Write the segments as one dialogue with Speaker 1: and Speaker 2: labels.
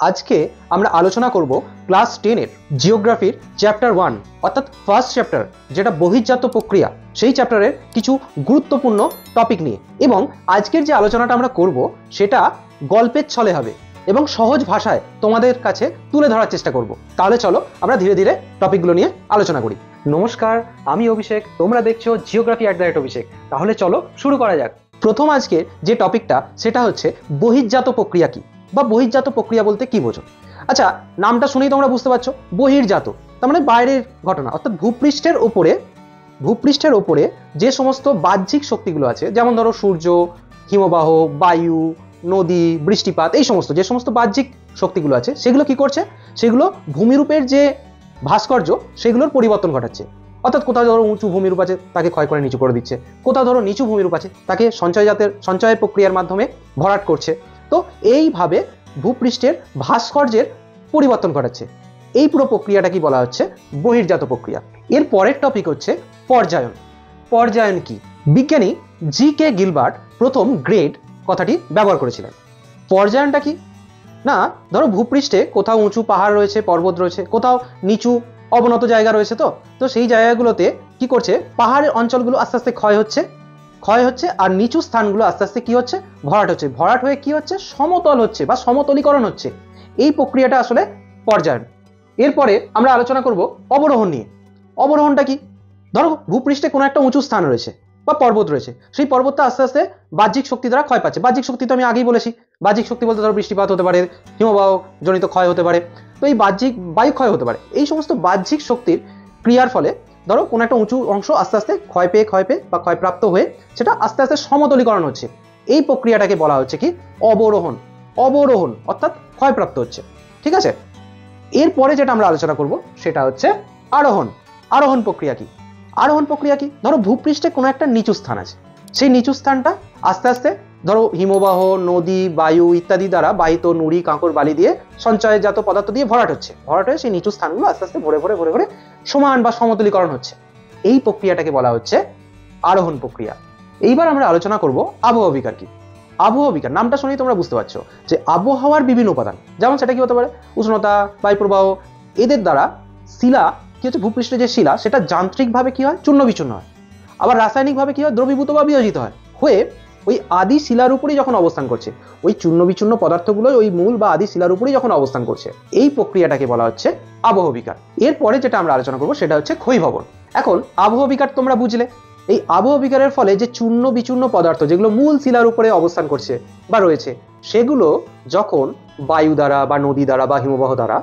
Speaker 1: আজকে আমরা আলোচনা করব ক্লাস 10 এর জিওগ্রাফির চ্যাপ্টার 1 অর্থাৎ ফার্স্ট চ্যাপ্টার, যেটা বহির্জাত প্রক্রিয়া, সেই চ্যাপ্টারের কিছু গুরুত্বপূর্ণ টপিক নিয়ে। এবং আজকের যে আলোচনাটা আমরা করব সেটা গল্পের ছলে হবে এবং সহজ ভাষায় তোমাদের কাছে তুলে ধরার চেষ্টা করব। তাহলে চলো আমরা ধীরে ধীরে টপিকগুলো নিয়ে আলোচনা করি। নমস্কার, আমি অভিষেক, তোমরা দেখছো জিওগ্রাফি @অভিষেক। তাহলে চলো শুরু করা যাক। প্রথম আজকে যে টপিকটা সেটা হচ্ছে বহির্জাত প্রক্রিয়া কি, বা বহির্জাত প্রক্রিয়া বলতে কি বোঝো। আচ্ছা, নামটা শুনেই তোমরা বুঝতে পারছো, বহির্জাত তার মানে বাইরের ঘটনা, অর্থাৎ ভূপৃষ্ঠের ওপরে যে সমস্ত বাহ্যিক শক্তিগুলো আছে, যেমন ধরো সূর্য, হিমবাহ, বায়ু, নদী, বৃষ্টিপাত, এই সমস্ত যে সমস্ত বাহ্যিক শক্তিগুলো আছে সেগুলো কি করছে, সেগুলো ভূমিরূপের যে ভাস্কর্য সেগুলোর পরিবর্তন ঘটাচ্ছে। অর্থাৎ কোথাও ধরো উঁচু ভূমিরূপ আছে, তাকে ক্ষয় করে নিচু করে দিচ্ছে, কোথাও ধরো নিচু ভূমিরূপ আছে, তাকে সঞ্চয় প্রক্রিয়ার মাধ্যমে ভরাট করছে। তো এইভাবে ভূপৃষ্ঠের ভাস্কর্যের পরিবর্তন ঘটাচ্ছে। এই পুরো প্রক্রিয়াটা কি বলা হচ্ছে, বহির্জাত প্রক্রিয়া। এর পরের টপিক হচ্ছে পর্যায়ন। পর্যায়ন কি? বিজ্ঞানী জি.কে. গিলবার্ট প্রথম গ্রেড কথাটি ব্যবহার করেছিলেন। পর্যায়নটা কি না, ধরো ভূপৃষ্ঠে কোথাও উঁচু পাহাড় রয়েছে, পর্বত রয়েছে, কোথাও নিচু অবনত জায়গা রয়েছে, তো সেই জায়গাগুলোতে কি করছে, পাহাড়ের অঞ্চলগুলো আস্তে আস্তে ক্ষয় হচ্ছে আর নিচু স্থানগুলো আস্তে আস্তে কি হচ্ছে, ভরাট হয়ে কি হচ্ছে, সমতল হচ্ছে বা সমতলীকরণ হচ্ছে। এই প্রক্রিয়াটা আসলে পর্যায়ন। এরপরে আমরা আলোচনা করব অবরোহণ নিয়ে। অবরোহণটা কি? ধরো ভূপৃষ্ঠে কোনো একটা উঁচু স্থান রয়েছে বা পর্বত রয়েছে, সেই পর্বতটা আস্তে আস্তে বাহ্যিক শক্তি দ্বারা ক্ষয় পাচ্ছে। বাহ্যিক শক্তি তো আমি আগেই বলেছি, বাহ্যিক শক্তি বলতে ধরো বৃষ্টিপাত হতে পারে, হিমবাহ জনিত ক্ষয় হতে পারে, তো এই বাহ্যিক বায়ু ক্ষয় হতে পারে। এই সমস্ত বাহ্যিক শক্তির ক্রিয়ার ফলে ধরো কোনো একটা উঁচু অংশ আস্তে আস্তে ক্ষয় পেয়ে বা ক্ষয়প্রাপ্ত হয়ে সেটা আস্তে আস্তে সমতলীকরণ হচ্ছে। এই প্রক্রিয়াটাকে বলা হচ্ছে কি, অবরোহণ। অবরোহণ অর্থাৎ ক্ষয়প্রাপ্ত হচ্ছে। ঠিক আছে, এরপরে যেটা আমরা আলোচনা করব সেটা হচ্ছে আরোহণ। আরোহণ প্রক্রিয়া কি? আরোহণ প্রক্রিয়া কি, ধরো ভূপৃষ্ঠে কোনো একটা নিচু স্থান আছে, সেই নিচু স্থানটা আস্তে আস্তে ধরো হিমবাহ, নদী, বায়ু ইত্যাদি দ্বারা বাহিত নুড়ি, কাঁকর, বালি দিয়ে সঞ্চয়জাত পদার্থ দিয়ে ভরাট হয়ে সেই নিচু স্থানগুলো আস্তে আস্তে ভরে ভরে সমান বা সমতলীকরণ হচ্ছে। এই প্রক্রিয়াটাকে বলা হচ্ছে আরোহণ প্রক্রিয়া। এইবার আমরা আলোচনা করব আবহাওয়া বিকার কি। আবহাওয়া বিকার নামটা শুনেই তোমরা বুঝতে পারছো যে আবহাওয়ার বিভিন্ন উপাদান, যেমন সেটা কি হতে পারে, উষ্ণতা, বায়ুপ্রবাহ, এদের দ্বারা শিলা কি হচ্ছে, ভূপৃষ্ঠে যে শিলা সেটা যান্ত্রিকভাবে কি হয়, চূর্ণ বিচূর্ণ হয়, আবার রাসায়নিকভাবে কি হয়, দ্রবীভূত বা বিয়োজিত হয়ে ওই আদি শিলার উপরেই যখন অবস্থান করছে, ওই চূর্ণ বিচূর্ণ পদার্থগুলো ওই মূল বা আদি শিলার উপরেই যখন অবস্থান করছে, এই প্রক্রিয়াটাকে বলা হচ্ছে আবহাওয়া বিকার। এরপরে যেটা আমরা আলোচনা করবো সেটা হচ্ছে ক্ষয়ভবন। এখন আবহাওয়া বিকার তোমরা বুঝলে, এই আবহাওয়া বিকারের ফলে যে চূর্ণ বিচূর্ণ পদার্থ যেগুলো মূল শিলার উপরে অবস্থান করছে বা রয়েছে, সেগুলো যখন বায়ু দ্বারা বা নদী দ্বারা বা হিমবাহ দ্বারা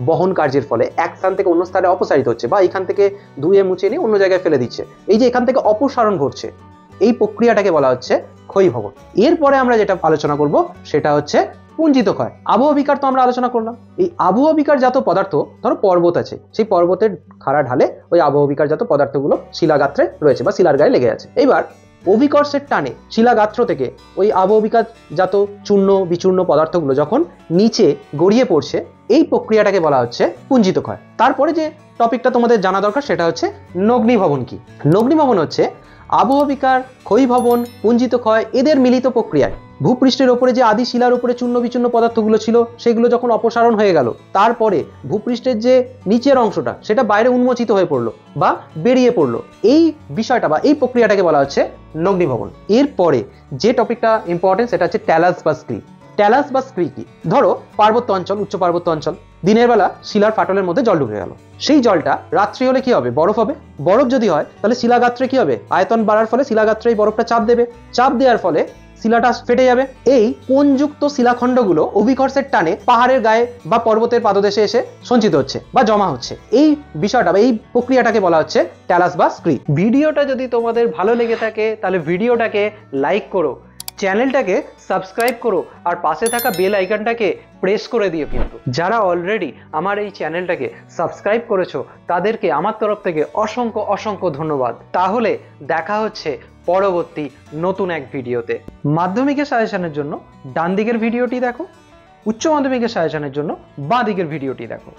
Speaker 1: বহন কার্যের ফলে এক স্থান থেকে অন্য স্থানে অপসারিত হচ্ছে, বা এখান থেকে ধুয়ে মুছে নিয়ে অন্য জায়গায় ফেলে দিচ্ছে, এই যে এখান থেকে অপসারণ ঘটছে, এই প্রক্রিয়াটাকে বলা হচ্ছে ক্ষয়ভবন। এরপরে আমরা যেটা আলোচনা করব সেটা হচ্ছে পুঞ্জিত ক্ষয়। আবহাওয়া বিকার তো আমরা আলোচনা করলাম। এই আবহাওয়া বিকারজাত পদার্থ, ধরো পর্বত আছে, সেই পর্বতের খাড়া ঢালে ওই আবহাওয়া বিকারজাত পদার্থগুলো শিলাগাত্রে রয়েছে বা শিলার গায়ে লেগে আছে। এইবার অভিকর্ষের টানে শিলাগাত্র থেকে ওই আবহাওয়া বিকারজাত চূর্ণ বিচূর্ণ পদার্থগুলো যখন নিচে গড়িয়ে পড়ছে, এই প্রক্রিয়াটাকে বলা হচ্ছে পুঞ্জিত ক্ষয়। তারপরে যে টপিকটা তোমাদের জানা দরকার সেটা হচ্ছে নগ্নিভবন কি। নগ্নিভবন হচ্ছে আবহাওয়া বিকার, ক্ষয়ভবন, পুঞ্জিত ক্ষয় এদের মিলিত প্রক্রিয়ায় ভূপৃষ্ঠের ওপরে যে আদি শিলার উপরে চূর্ণ বিচূর্ণ পদার্থগুলো ছিল সেগুলো যখন অপসারণ হয়ে গেল, তারপরে ভূপৃষ্ঠের যে নিচের অংশটা সেটা বাইরে উন্মোচিত হয়ে পড়লো বা বেরিয়ে পড়লো, এই বিষয়টা বা এই প্রক্রিয়াটাকে বলা হচ্ছে নগ্নিভবন। এরপরে যে টপিকটা ইম্পর্টেন্ট সেটা হচ্ছে ট্যালাস বা স্ক্রি। ট্যালাস বা স্ক্রি কি, ধরো পার্বত্য অঞ্চল, উচ্চ পার্বত্য অঞ্চল, দিনের বেলা শিলার ফাটলের মধ্যে জল ঢুকে গেল, সেই জলটা রাত্রি হলে কি হবে, বরফ হবে। বরফ যদি হয় তাহলে শিলাগাত্রে কি হবে, আয়তন বাড়ার ফলে শিলাগাত্রে এই বরফটা চাপ দেবে, চাপ দেওয়ার ফলে শিলাটা ফেটে যাবে। এই কোণযুক্ত শিলাখণ্ডগুলো অভিকর্ষের টানে পাহাড়ের গায়ে বা পর্বতের পাদদেশে এসে সঞ্চিত হচ্ছে বা জমা হচ্ছে। এই বিষয়টা বা এই প্রক্রিয়াটাকে বলা হচ্ছে ট্যালাস বা স্ক্রি। ভিডিওটা যদি তোমাদের ভালো লেগে থাকে তাহলে ভিডিওটাকে লাইক করো, চ্যানেলটাকে সাবস্ক্রাইব করো আর পাশে থাকা বেল আইকনটাকে প্রেস করে দিও। কিন্তু যারা অলরেডি আমার এই চ্যানেলটাকে সাবস্ক্রাইব করেছো তাদেরকে আমার তরফ থেকে অসংখ্য অসংখ্য ধন্যবাদ। তাহলে দেখা হচ্ছে পরবর্তী নতুন এক ভিডিওতে। মাধ্যমিকের সাজেশনের জন্য ডান দিকের ভিডিওটি দেখো, উচ্চ মাধ্যমিকের সাজেশনের জন্য বাঁ দিকের ভিডিওটি দেখো।